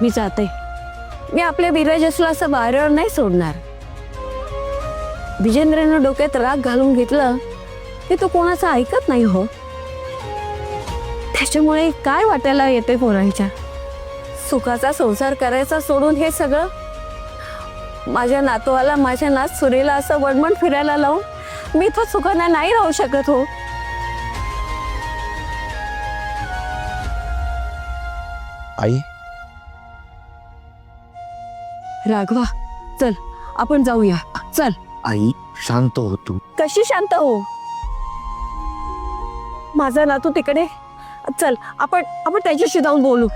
मी जाते. मी आपल्या विराजसला असं बाहेर नाही सोडणार. विजेंद्रनं डोक्यात राग घालून घेतलं की तो कोणाचं ऐकत नाही हो. त्याच्यामुळे काय वाटायला येते पोरांच्या. सुखाचा संसार करायचा सोडून हे सगळं माझ्या नातवाला माझ्या नात सुरेला असं वणवण फिरायला लावून मी तर सुखाने नाही राहू शकत हो. आई, राघवा चल आपण जाऊया. चल. आई शांत हो तू. कशी शांत हो. माझा नातू तिकडे. चल आपण त्याच्याशी जाऊन बोलू.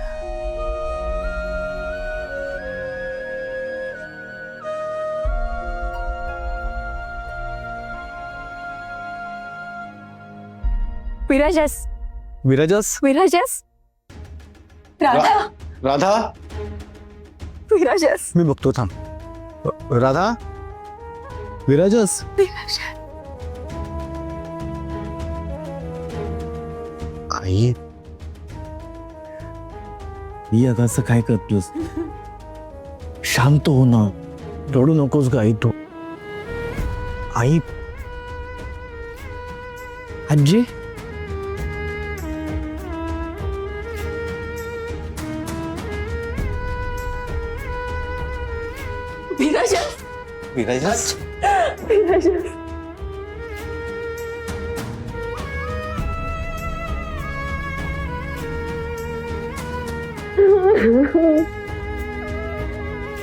विराजस विराजस. विराजस राधा राधा, विराजस मी बघतो थांब. राधा, विराजस. आई, ही आता असं काय करतोस. शांत हो ना. रडू नकोस ग आई तू. आई, आजी. विराजस विराजस. विराजस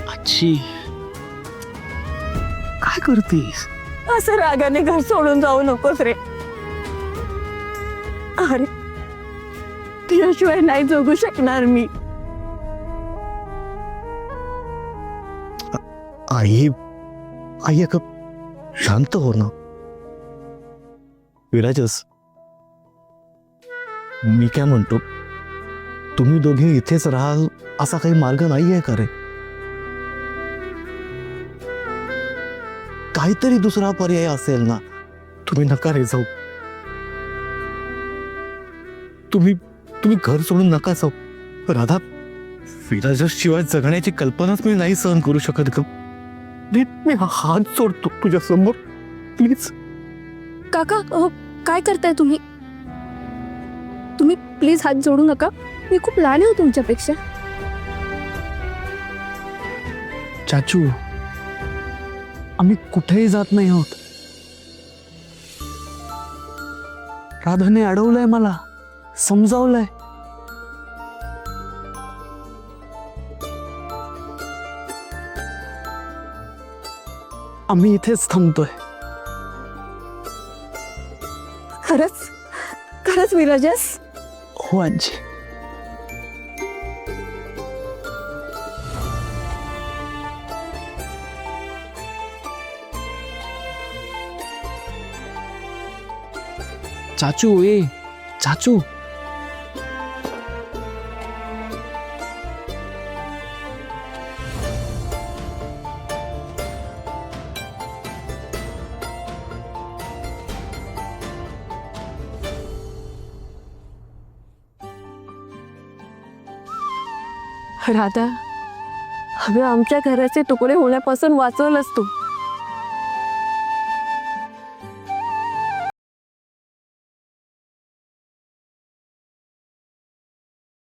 आजी, काय करतेस. असं रागाने घर सोडून जाऊ नकोस रे. अरे तिच्याशिवाय नाही जगू शकणार मी. आई, आई अगं शांत हो ना. विराजस, मी काय म्हणतो, तुम्ही दोघे इथेच राहाल असा काही मार्ग नाही आहे का रे. काहीतरी दुसरा पर्याय असेल ना. तुम्ही नका रे जाऊ. तुम्ही घर सोडून नका जाऊ. राधा, विराजस शिवाय जगण्याची कल्पनाच मी नाही सहन करू शकत ग. मी हात सोडतो तुझ्या समोर, प्लीज. काका काय करताय तुम्ही. तुम्ही प्लीज हात जोडू नका. मी खूप लहान आहे तुमच्यापेक्षा. चाचू, आम्ही कुठेही जात नाही आहोत. राधाने अडवलंय मला, समजावलंय. आम्ही इथेच थांबतोय. खरंच विराजस. हो आजी. चाचू, चाचू. राधा, हवे आमच्या घराचे तुकडे होण्यापासून वाचवलंस तू.